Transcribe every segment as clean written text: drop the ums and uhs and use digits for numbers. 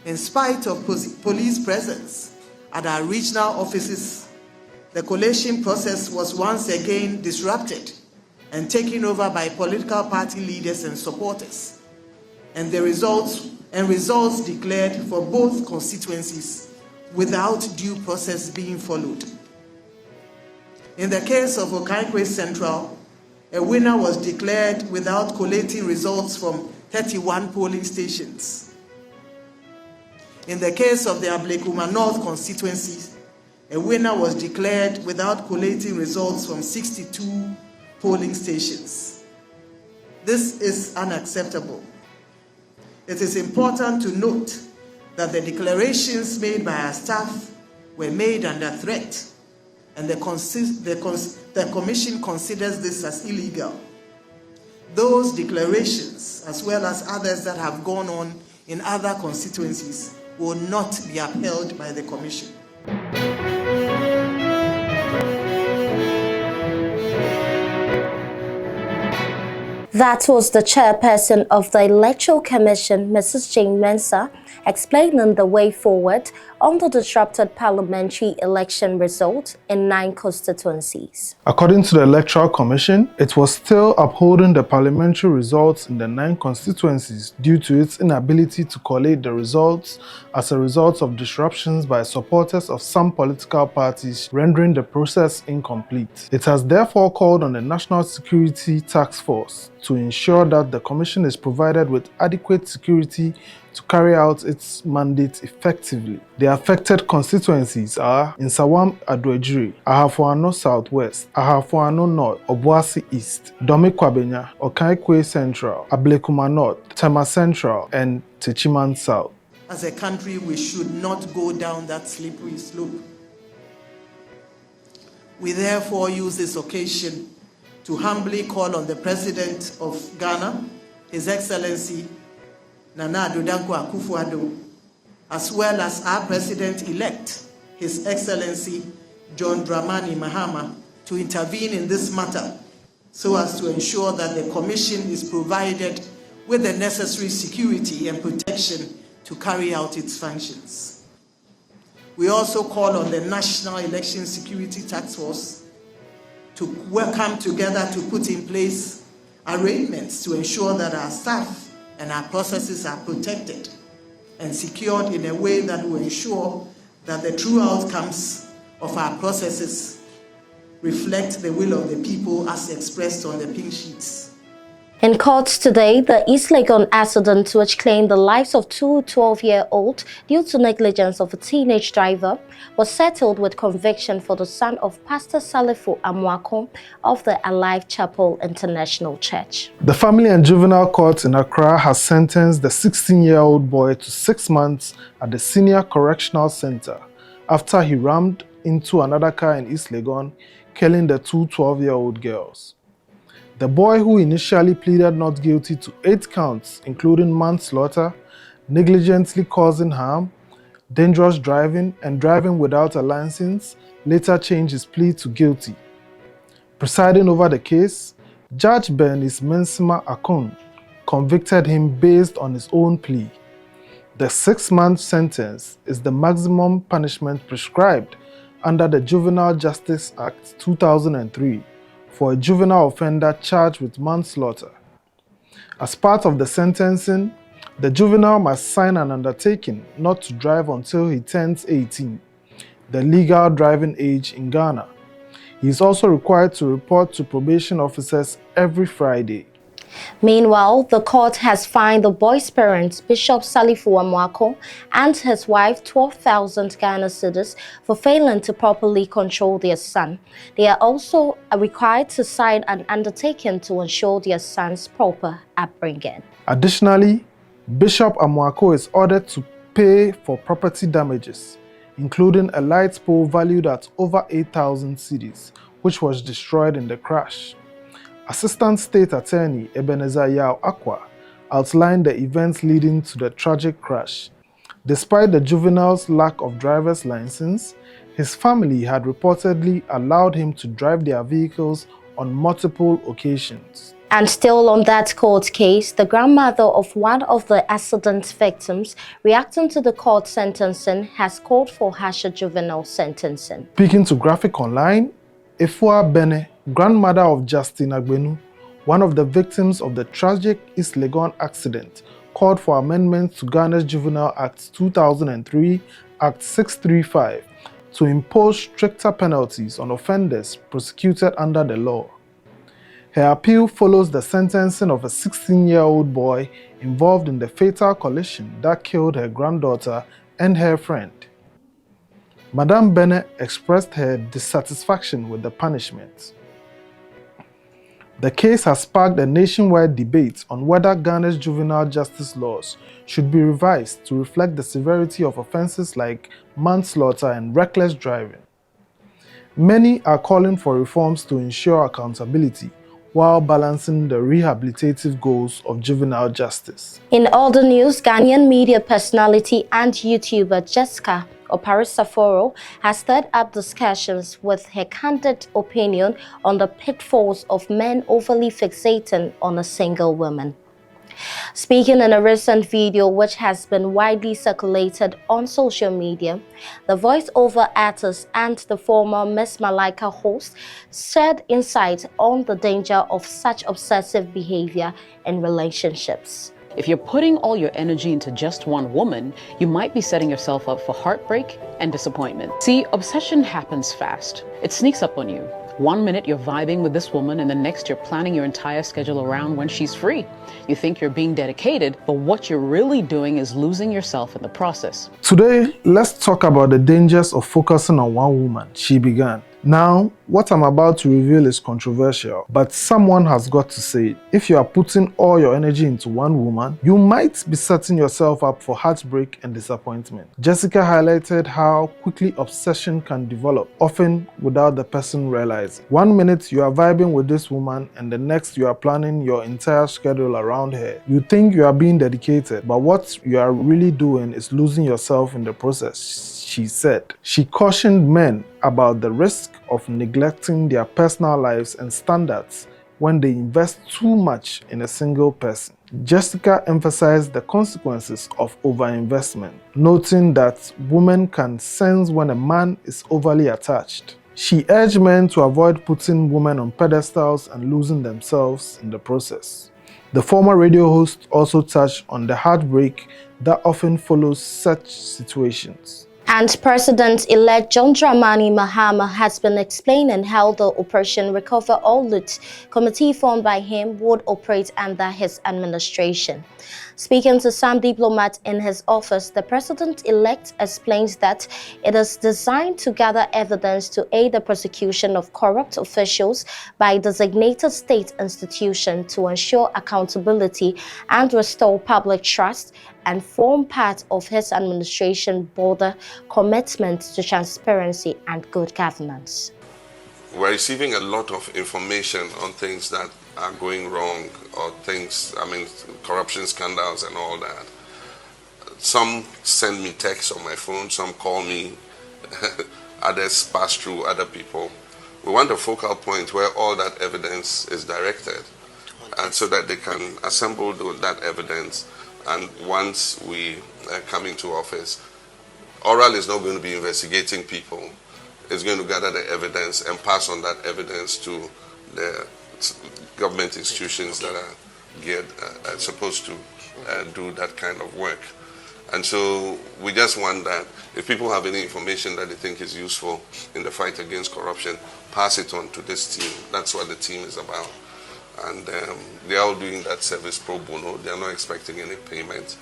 In spite of police presence at our regional offices, the collation process was once again disrupted and taken over by political party leaders and supporters, and the results declared for both constituencies without due process being followed. In the case of Okaigwe Central, a winner was declared without collating results from 31 polling stations. In the case of the Ablekuma North constituency, a winner was declared without collating results from 62 polling stations. This is unacceptable. It is important to note that the declarations made by our staff were made under threat, and the Commission considers this as illegal. Those declarations, as well as others that have gone on in other constituencies, will not be upheld by the Commission. That was the chairperson of the Electoral Commission, Mrs. Jane Mensah, explaining the way forward on the disrupted parliamentary election result in 9 constituencies. According to the Electoral Commission, it was still upholding the parliamentary results in the 9 constituencies due to its inability to collate the results as a result of disruptions by supporters of some political parties, rendering the process incomplete. It has therefore called on the National Security Task Force to ensure that the Commission is provided with adequate security to carry out its mandate effectively. The affected constituencies are Nsawam Adwejiri, Ahafuano Southwest, Ahafuano North, Obuasi East, Domi Kwabenya, Okaigwe Central, Ablekuma North, Tema Central, and Techiman South. As a country, we should not go down that slippery slope. We therefore use this occasion to humbly call on the President of Ghana, His Excellency Nana Addo Dankwa Akufo-Addo, as well as our President-elect, His Excellency John Dramani Mahama, to intervene in this matter so as to ensure that the Commission is provided with the necessary security and protection to carry out its functions. We also call on the National Election Security Task Force to come together to put in place arrangements to ensure that our staff and our processes are protected and secured in a way that will ensure that the true outcomes of our processes reflect the will of the people as expressed on the pink sheets. In court today, the East Legon accident, which claimed the lives of 2 12-year-olds due to negligence of a teenage driver, was settled with conviction for the son of Pastor Salifu Amoako of the Alive Chapel International Church. The Family and Juvenile Court in Accra has sentenced the 16-year-old boy to 6 months at the Senior Correctional Center after he rammed into another car in East Legon, killing the 2 12-year-old girls. The boy, who initially pleaded not guilty to 8 counts, including manslaughter, negligently causing harm, dangerous driving, and driving without a license, later changed his plea to guilty. Presiding over the case, Judge Bernice Mensima Akon convicted him based on his own plea. The 6-month sentence is the maximum punishment prescribed under the Juvenile Justice Act 2003 for a juvenile offender charged with manslaughter. As part of the sentencing, the juvenile must sign an undertaking not to drive until he turns 18, the legal driving age in Ghana. He is also required to report to probation officers every Friday. Meanwhile, the court has fined the boy's parents, Bishop Salifu Amoako, and his wife 12,000 Ghana cedis for failing to properly control their son. They are also required to sign an undertaking to ensure their son's proper upbringing. Additionally, Bishop Amoako is ordered to pay for property damages, including a light pole valued at over 8,000 cedis, which was destroyed in the crash. Assistant State Attorney Ebenezer Yao Akwa outlined the events leading to the tragic crash. Despite the juvenile's lack of driver's license, his family had reportedly allowed him to drive their vehicles on multiple occasions. And still on that court case, the grandmother of one of the accident victims, reacting to the court sentencing, has called for harsher juvenile sentencing. Speaking to Graphic Online, Efua Bene, grandmother of Justin Agbenu, one of the victims of the tragic East Legon accident, called for amendments to Ghana's Juvenile Act 2003, Act 635, to impose stricter penalties on offenders prosecuted under the law. Her appeal follows the sentencing of a 16-year-old boy involved in the fatal collision that killed her granddaughter and her friend. Madame Bennett expressed her dissatisfaction with the punishment. The case has sparked a nationwide debate on whether Ghana's juvenile justice laws should be revised to reflect the severity of offenses like manslaughter and reckless driving. Many are calling for reforms to ensure accountability while balancing the rehabilitative goals of juvenile justice. In other news, Ghanaian media personality and YouTuber Jessica Opare Saforo has stirred up discussions with her candid opinion on the pitfalls of men overly fixating on a single woman. Speaking in a recent video which has been widely circulated on social media, the voiceover artist and the former Miss Malaika host shared insight on the danger of such obsessive behavior in relationships. If you're putting all your energy into just one woman, you might be setting yourself up for heartbreak and disappointment. See, obsession happens fast. It sneaks up on you. 1 minute you're vibing with this woman and the next you're planning your entire schedule around when she's free. You think you're being dedicated, but what you're really doing is losing yourself in the process. Today, let's talk about the dangers of focusing on one woman, she began. Now, what I'm about to reveal is controversial, but someone has got to say it. If you are putting all your energy into one woman, you might be setting yourself up for heartbreak and disappointment. Jessica highlighted how quickly obsession can develop, often without the person realizing. 1 minute you are vibing with this woman and the next you are planning your entire schedule around her. You think you are being dedicated, but what you are really doing is losing yourself in the process, she said. She cautioned men about the risk of neglecting their personal lives and standards when they invest too much in a single person. Jessica emphasized the consequences of overinvestment, noting that women can sense when a man is overly attached. She urged men to avoid putting women on pedestals and losing themselves in the process. The former radio host also touched on the heartbreak that often follows such situations. And President-elect John Dramani Mahama has been explaining how the Operation Recover All Loot committee formed by him would operate under his administration. Speaking to some diplomats in his office, the president-elect explains that it is designed to gather evidence to aid the prosecution of corrupt officials by designated state institutions to ensure accountability and restore public trust, and form part of his administration broader commitment to transparency and good governance. We're receiving a lot of information on things that are going wrong, or things, corruption scandals and all that. Some send me texts on my phone, some call me, others pass through other people. We want a focal point where all that evidence is directed, and so that they can assemble that evidence. And once we come into office, Oral is not going to be investigating people. It's going to gather the evidence and pass on that evidence to the government institutions that are geared, supposed to do that kind of work. And so we just want that if people have any information that they think is useful in the fight against corruption, pass it on to this team. That's what the team is about. And they are all doing that service pro bono. They are not expecting any payment.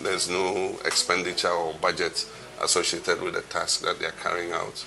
There's no expenditure or budget associated with the task that they are carrying out.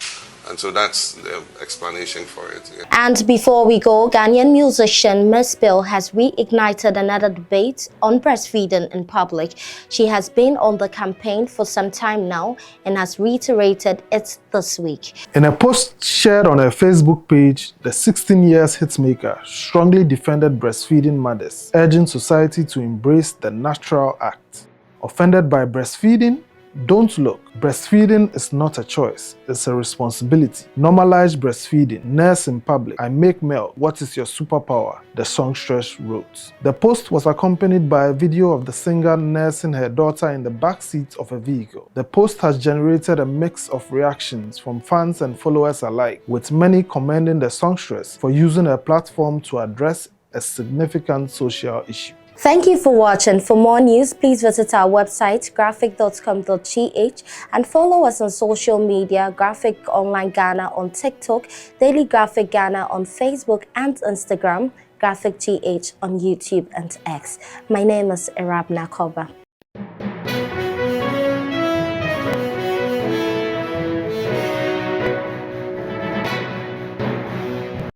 And so that's the explanation for it. Yeah. And before we go, Ghanaian musician Mzbel has reignited another debate on breastfeeding in public. She has been on the campaign for some time now and has reiterated it this week. In a post shared on her Facebook page, the 16 years hitmaker strongly defended breastfeeding mothers, urging society to embrace the natural act. Offended by breastfeeding, Don't look. Breastfeeding is not a choice, it's a responsibility. Normalize breastfeeding. Nurse in public. I make milk. What is your superpower? The songstress wrote. The post was accompanied by a video of the singer nursing her daughter in the back seat of a vehicle. The post has generated a mix of reactions from fans and followers alike, with many commending the songstress for using her platform to address a significant social issue. Thank you for watching. For more news, please visit our website graphic.com.gh and follow us on social media, Graphic Online Ghana on TikTok, Daily Graphic Ghana on Facebook and Instagram, Graphic GH on YouTube and X. My name is Irab Nakoba.